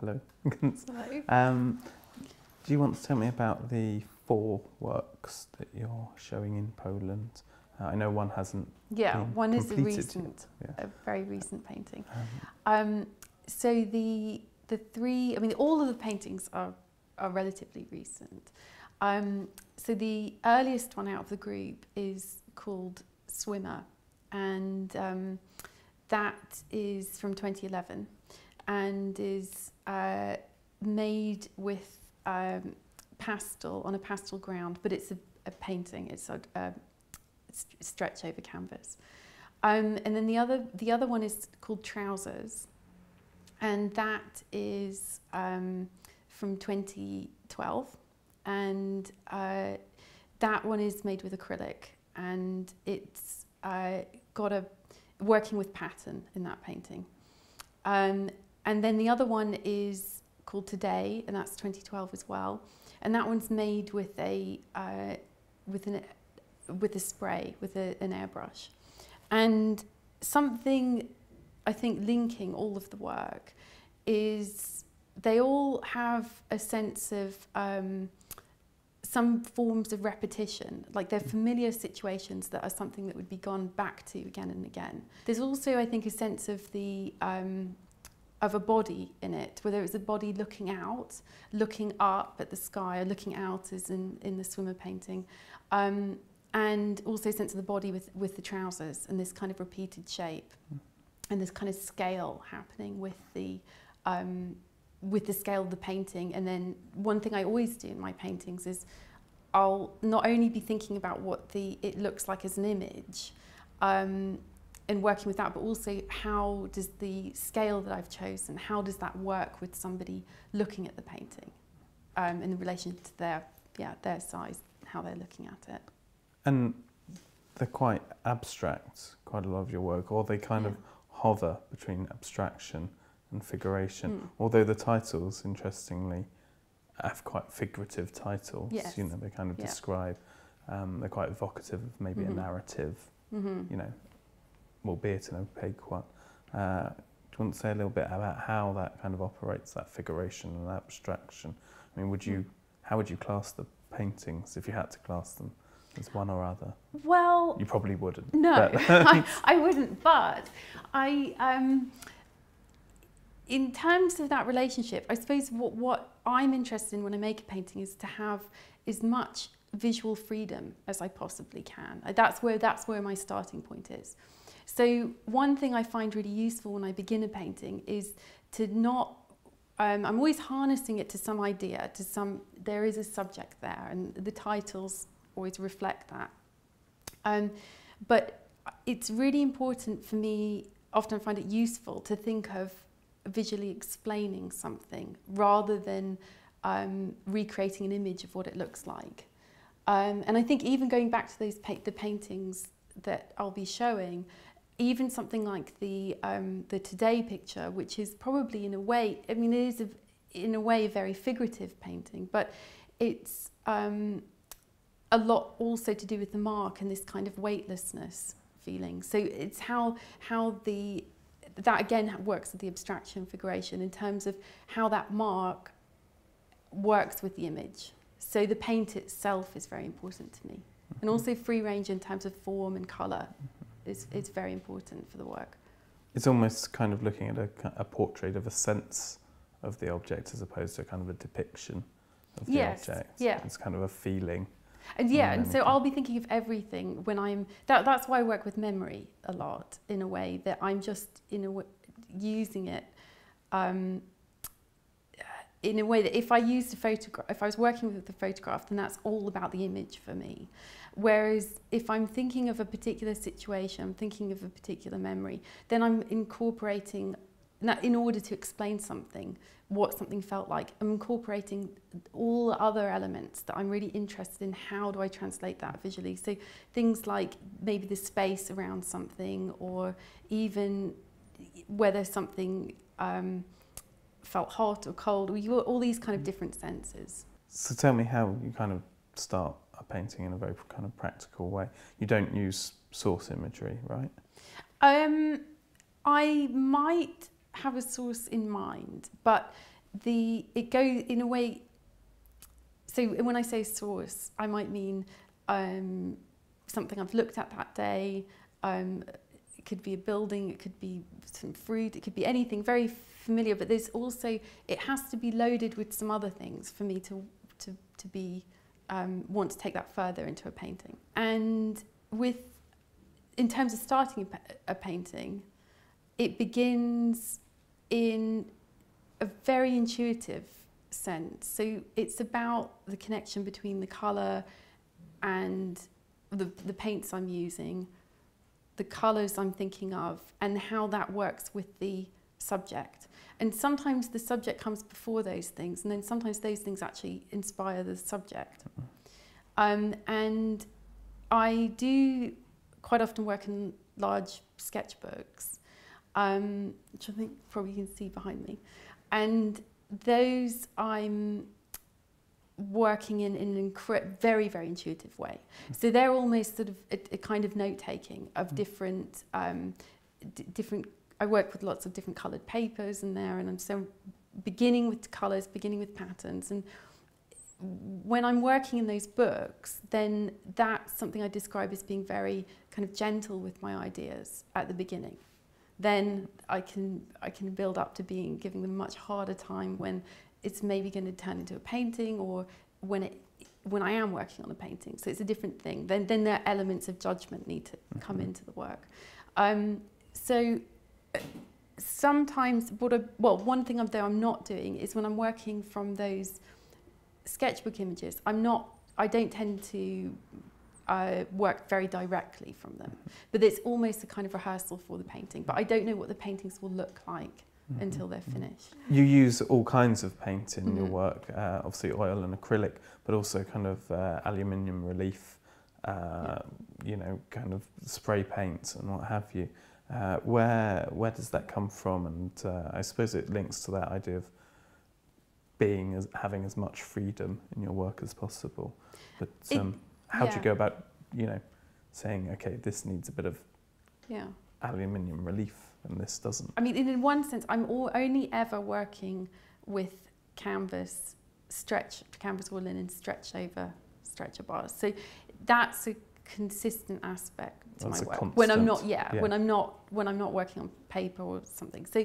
Hello. Hello. Do you want to tell me about the 4 works that you're showing in Poland? I know one hasn't been one is a very recent painting. So the 3, I mean, all of the paintings are relatively recent. So the earliest one out of the group is called Swimmer, and that is from 2011 and is made with pastel, on a pastel ground, but it's a painting. It's a stretch over canvas. And then the other one is called Trousers, and that is from 2012, and that one is made with acrylic, and it's got a working with pattern in that painting. And then the other one is called Today, and that's 2012 as well, and that one's made with a spray, with an airbrush. And something I think linking all of the work is they all have a sense of some forms of repetition, like they're familiar situations that are something that would be gone back to again and again. There's also, I think, a sense of of a body in it, whether it's a body looking out, looking up at the sky, or looking out as in the Swimmer painting, and also a sense of the body with the trousers and this kind of repeated shape, and this kind of scale happening with the scale of the painting. And then one thing I always do in my paintings is I'll not only be thinking about what it looks like as an image, and working with that, but also how does the scale that I've chosen, how does that work with somebody looking at the painting, in relation to their size, how they're looking at it. And they're quite abstract, quite a lot of your work, or they kind of hover between abstraction and figuration. Although the titles, interestingly, have quite figurative titles. Yes. You know, they kind of describe, they're quite evocative of maybe a narrative, you know, albeit an opaque one. Do you want to say a little bit about how that kind of operates, that figuration and abstraction? I mean, how would you class the paintings if you had to class them as one or other? Well, you probably wouldn't. No, I wouldn't. But in terms of that relationship, I suppose what I'm interested in when I make a painting is to have as much visual freedom as I possibly can. That's where my starting point is. So one thing I find really useful when I begin a painting is to not. I'm always harnessing it to some idea, there is a subject there, and the titles always reflect that. But it's really important for me, often I find it useful to think of visually explaining something rather than recreating an image of what it looks like. And I think even going back to the paintings that I'll be showing, even something like the Today picture, which is probably in a way, I mean, it is in a way a very figurative painting, but it's a lot also to do with the mark and this kind of weightlessness feeling. So it's how that again works with the abstraction figuration in terms of how that mark works with the image. So the paint itself is very important to me, and also free range in terms of form and colour is very important for the work. It's almost kind of looking at a portrait of a sense of the object as opposed to kind of a depiction of the object. Yeah. It's kind of a feeling. And and so I'll be thinking of everything when that's why I work with memory a lot, in a way that I'm just using it in a way that if I used a photograph, if I was working with a photograph, then that's all about the image for me. Whereas if I'm thinking of a particular situation, I'm thinking of a particular memory, then I'm incorporating, in order to explain something, what something felt like, I'm incorporating all the other elements that I'm really interested in. How do I translate that visually? So things like maybe the space around something, or even whether something felt hot or cold, or all these kind of different senses. So tell me how you kind of start a painting in a very kind of practical way. You don't use source imagery, right? I might have a source in mind, but it goes in a way. So when I say source, I might mean something I've looked at that day. It could be a building, it could be some fruit, it could be anything very familiar. But there's also, it has to be loaded with some other things for me to be want to take that further into a painting. And in terms of starting a painting, it begins in a very intuitive sense. So it's about the connection between the colour and the paints I'm using, the colours I'm thinking of, and how that works with the subject. And sometimes the subject comes before those things, and then sometimes those things actually inspire the subject. And I do quite often work in large sketchbooks, which I think probably you can see behind me. And those I'm working in an very, very intuitive way. So they're almost sort of a kind of note-taking of different, I work with lots of different coloured papers in there, and I'm so beginning with colours, beginning with patterns. And when I'm working in those books, then that's something I describe as being very kind of gentle with my ideas at the beginning. Then I can build up to giving them a much harder time when it's maybe going to turn into a painting, or when I am working on a painting. So it's a different thing. Then there are elements of judgment need to come into the work. So sometimes one thing I'm not doing is when I'm working from those sketchbook images, I don't tend to work very directly from them, but it's almost a kind of rehearsal for the painting. But I don't know what the paintings will look like until they're finished. You use all kinds of paint in your work, obviously oil and acrylic, but also kind of aluminium relief, you know, kind of spray paints and what have you. Where does that come from? And I suppose it links to that idea of having as much freedom in your work as possible. But how do you go about, you know, saying, okay, this needs a bit of aluminium relief and this doesn't? I mean, in one sense, I'm only ever working with canvas or linen stretched over stretcher bars. So that's a consistent aspect to my work. Constant. When I'm not working on paper or something. So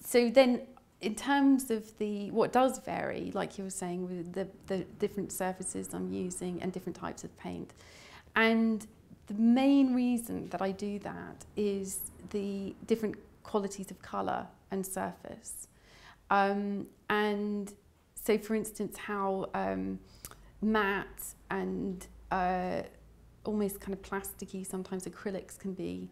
so then, in terms of what does vary, like you were saying, with the different surfaces I'm using and different types of paint. And the main reason that I do that is the different qualities of colour and surface. And so, for instance, how matte and almost kind of plasticky sometimes acrylics can be.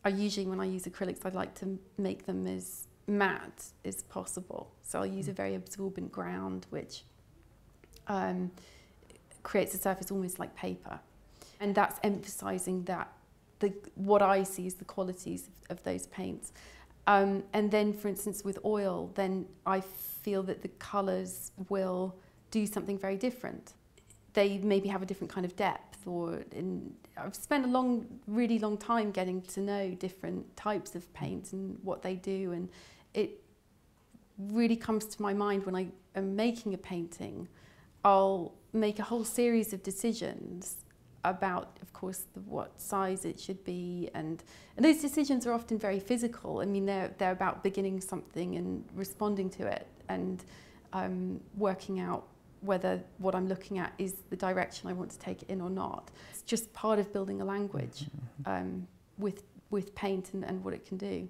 Usually when I use acrylics, I'd like to make them as matte as possible. So I'll use a very absorbent ground, which creates a surface almost like paper. And that's emphasising that what I see is the qualities of those paints. And then, for instance, with oil, then I feel that the colours will do something very different. They maybe have a different kind of depth, I've spent a really long time getting to know different types of paint and what they do, and it really comes to my mind when I am making a painting. I'll make a whole series of decisions about, of course, what size it should be, and those decisions are often very physical. I mean, they're about beginning something and responding to it, and working out whether what I'm looking at is the direction I want to take it in or not. It's just part of building a language with paint and what it can do.